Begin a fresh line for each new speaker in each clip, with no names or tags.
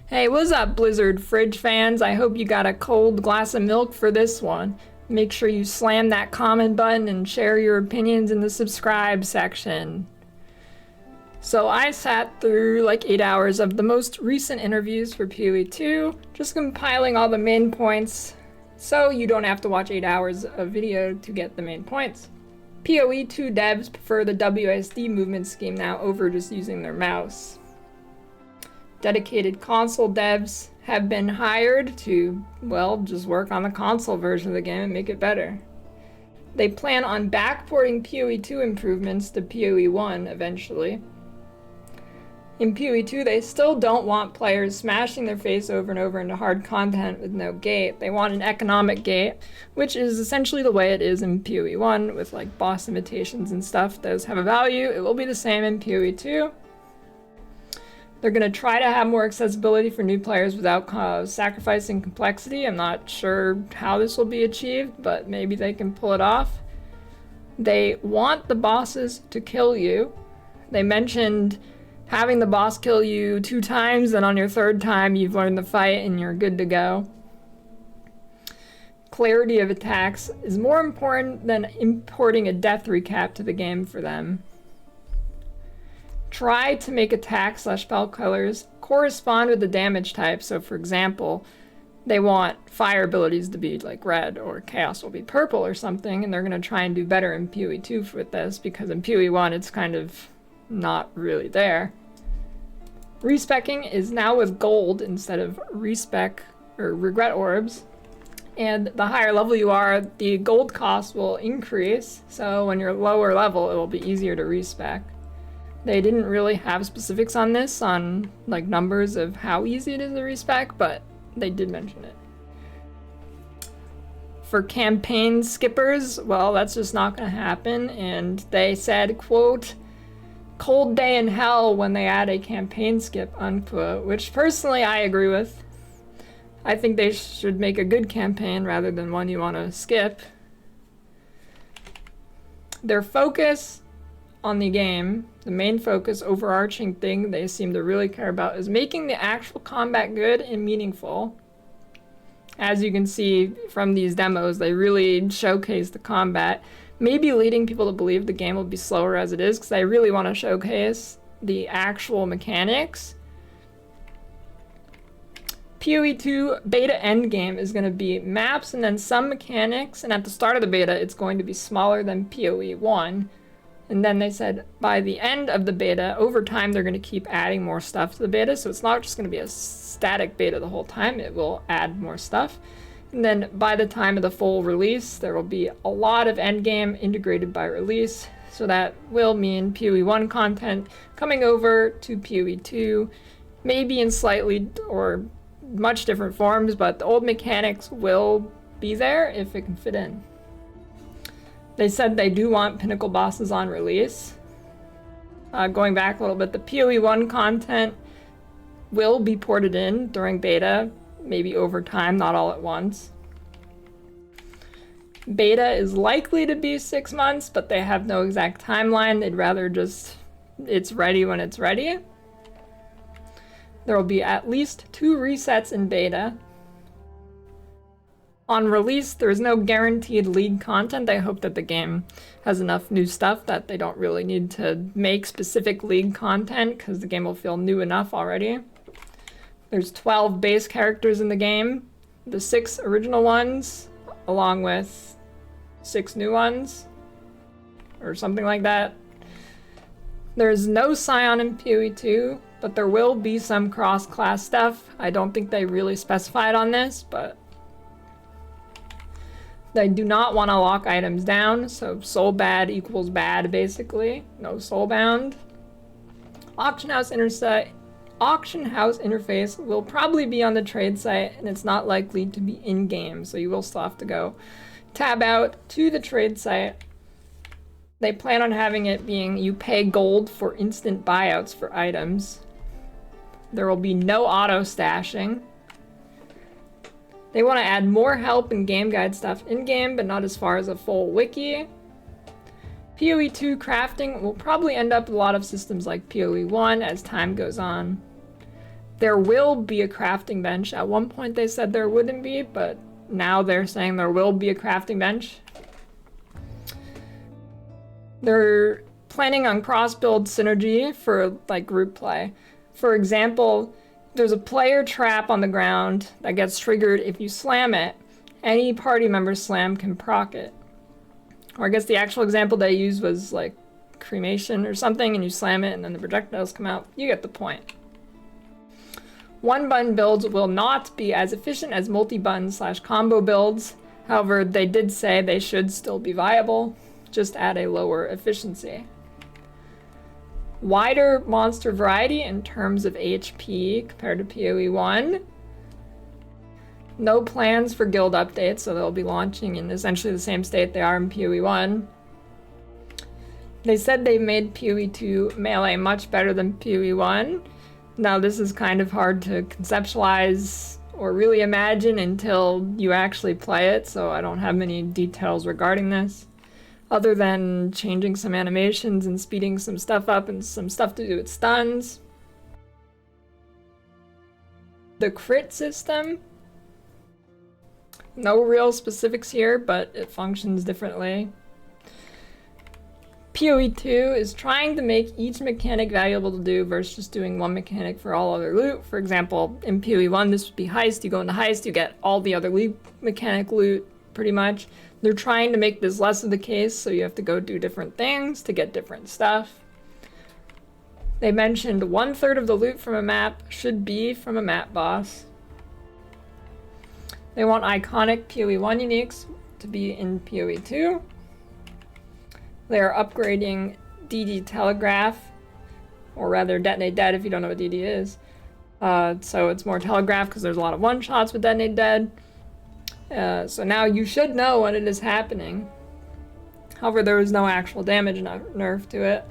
Hey, what's up, Blizzard Fridge fans? I hope you got a cold glass of milk for this one. Make sure you slam that comment button and share your opinions in the subscribe section. So I sat through like 8 hours of the most recent interviews for PoE 2, just compiling all the main points, so you don't have to watch 8 hours of video to get the main points. PoE 2 devs prefer the WSD movement scheme now over just using their mouse. Dedicated console devs have been hired to, well, just work on the console version of the game and make it better. They plan on backporting PoE 2 improvements to PoE 1 eventually. In PoE 2, they still don't want players smashing their face over and over into hard content with no gate. They want an economic gate, which is essentially the way it is in PoE 1 with like boss imitations and stuff. Those have a value. It will be the same in PoE 2. They're going to try to have more accessibility for new players without sacrificing complexity. I'm not sure how this will be achieved, but maybe they can pull it off. They want the bosses to kill you. They mentioned having the boss kill you 2 times, and on your 3rd time you've learned the fight and you're good to go. Clarity of attacks is more important than importing a death recap to the game for them. Try to make attack/spell colors correspond with the damage type. So for example, they want fire abilities to be like red, or chaos will be purple or something, and they're going to try and do better in PoE 2 with this, because in PoE 1 it's kind of not really there. Respecking is now with gold instead of respec or regret orbs, and the higher level you are, the gold cost will increase, so when you're lower level it will be easier to respec. They didn't really have specifics on this, on like numbers of how easy it is to respec, but they did mention it. For campaign skippers, well, that's just not going to happen, and they said, quote, "cold day in hell when they add a campaign skip," unquote, which personally I agree with. I think they should make a good campaign rather than one you want to skip. Their focus on the game, the main focus, overarching thing they seem to really care about, is making the actual combat good and meaningful. As you can see from these demos, they really showcase the combat, maybe leading people to believe the game will be slower as it is, because they really want to showcase the actual mechanics. PoE 2 beta endgame is going to be maps and then some mechanics, and at the start of the beta it's going to be smaller than PoE 1. And then they said by the end of the beta, over time, they're going to keep adding more stuff to the beta. So it's not just going to be a static beta the whole time. It will add more stuff. And then by the time of the full release, there will be a lot of endgame integrated by release. So that will mean PoE 1 content coming over to PoE 2, maybe in slightly or much different forms, but the old mechanics will be there if it can fit in. They said they do want pinnacle bosses on release. Going back a little bit, the PoE 1 content will be ported in during beta, maybe over time, not all at once. Beta is likely to be 6 months, but they have no exact timeline. They'd rather just, it's ready when it's ready. There will be at least 2 resets in beta. On release, there is no guaranteed league content. I hope that the game has enough new stuff that they don't really need to make specific league content, because the game will feel new enough already. There's 12 base characters in the game, the 6 original ones, along with 6 new ones, or something like that. There's no Scion in PoE 2, but there will be some cross-class stuff. I don't think they really specified on this, but they do not want to lock items down, so soul bad equals bad, basically. No soulbound. Auction house interface will probably be on the trade site, and it's not likely to be in-game, so you will still have to go tab out to the trade site. They plan on having it being you pay gold for instant buyouts for items. There will be no auto stashing. They want to add more help and game guide stuff in-game, but not as far as a full wiki. PoE 2 crafting will probably end up with a lot of systems like PoE 1 as time goes on. There will be a crafting bench. At one point they said there wouldn't be, but now they're saying there will be a crafting bench. They're planning on cross-build synergy for like group play. For example, there's a player trap on the ground that gets triggered if you slam it. Any party member slam can proc it. Or I guess the actual example they used was like cremation or something, and you slam it and then the projectiles come out. You get the point. One button builds will not be as efficient as multi-button / combo builds. However, they did say they should still be viable, just at a lower efficiency. Wider monster variety in terms of HP compared to PoE 1. No plans for guild updates, so they'll be launching in essentially the same state they are in PoE 1. They said they made PoE 2 melee much better than PoE 1. Now this is kind of hard to conceptualize or really imagine until you actually play it, so I don't have many details regarding this, other than changing some animations and speeding some stuff up and some stuff to do with stuns. The crit system, no real specifics here, but it functions differently. PoE 2 is trying to make each mechanic valuable to do versus just doing one mechanic for all other loot. For example, in PoE 1 this would be heist. You go into heist, you get all the other loot mechanic loot pretty much. They're trying to make this less of the case, so you have to go do different things to get different stuff. They mentioned 1/3 of the loot from a map should be from a map boss. They want iconic PoE 1 uniques to be in PoE 2. They are upgrading DD Telegraph, or rather Detonate Dead if you don't know what DD is. So it's more Telegraph because there's a lot of one-shots with Detonate Dead. So now you should know when it is happening. However, there was no actual damage nerf to it.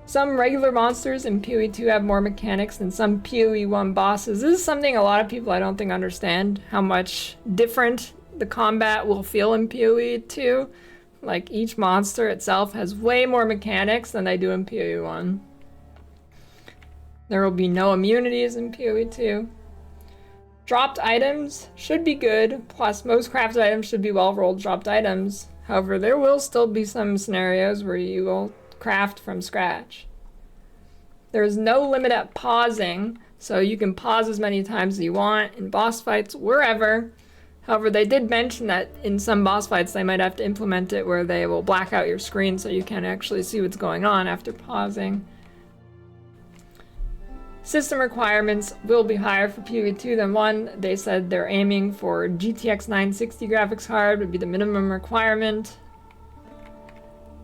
Some regular monsters in PoE 2 have more mechanics than some PoE 1 bosses. This is something a lot of people I don't think understand, how much different the combat will feel in PoE 2. Like, each monster itself has way more mechanics than they do in PoE 1. There will be no immunities in PoE 2. Dropped items should be good, plus most crafted items should be well-rolled dropped items. However, there will still be some scenarios where you will craft from scratch. There is no limit at pausing, so you can pause as many times as you want in boss fights, wherever. However, they did mention that in some boss fights they might have to implement it where they will black out your screen so you can't actually see what's going on after pausing. System requirements will be higher for PoE 2 than 1. They said they're aiming for GTX 960 graphics card would be the minimum requirement.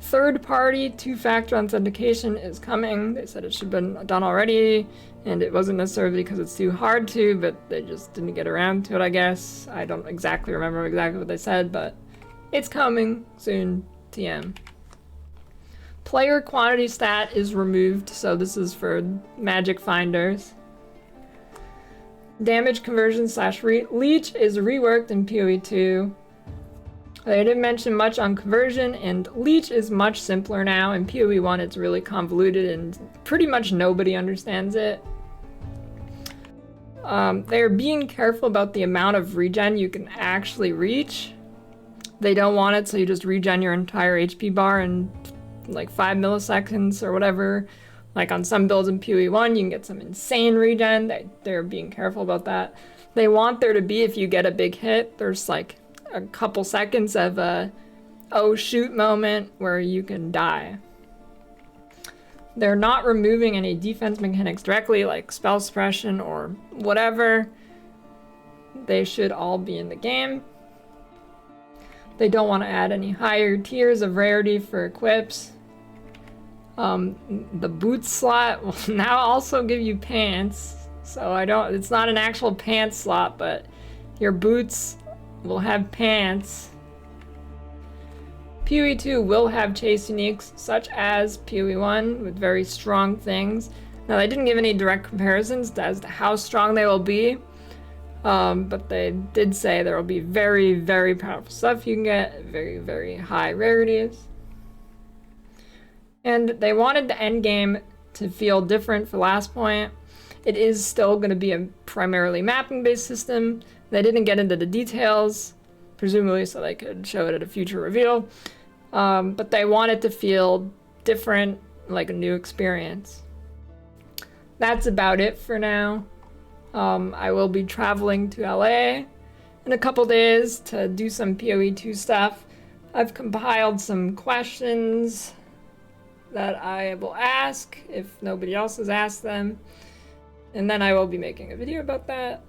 Third-party two-factor authentication is coming. They said it should have been done already, and it wasn't necessarily because it's too hard to, but they just didn't get around to it, I guess. I don't exactly remember exactly what they said, but it's coming soon, TM. Player quantity stat is removed, so this is for magic finders. Damage conversion / leech is reworked in PoE 2. They didn't mention much on conversion, and leech is much simpler now. In PoE 1 it's really convoluted and pretty much nobody understands it. They're being careful about the amount of regen you can actually reach. They don't want it so you just regen your entire HP bar in like 5 milliseconds or whatever. Like on some builds in PoE 1 you can get some insane regen. They're being careful about that. They want there to be, if you get a big hit, there's like a couple seconds of a oh shoot moment where you can die. They're not removing any defense mechanics directly, like spell suppression or whatever. They should all be in the game. They don't want to add any higher tiers of rarity for equips. The boots slot will now also give you pants. So it's not an actual pants slot, but your boots will have pants. PoE 2 will have chase uniques, such as PoE 1, with very strong things. Now, they didn't give any direct comparisons as to how strong they will be, but they did say there will be very, very powerful stuff you can get, very, very high rarities. And they wanted the endgame to feel different for last point. It is still going to be a primarily mapping-based system. They didn't get into the details, presumably so they could show it at a future reveal. But they want it to feel different, like a new experience. That's about it for now. I will be traveling to LA in a couple days to do some PoE 2 stuff. I've compiled some questions that I will ask if nobody else has asked them. And then I will be making a video about that.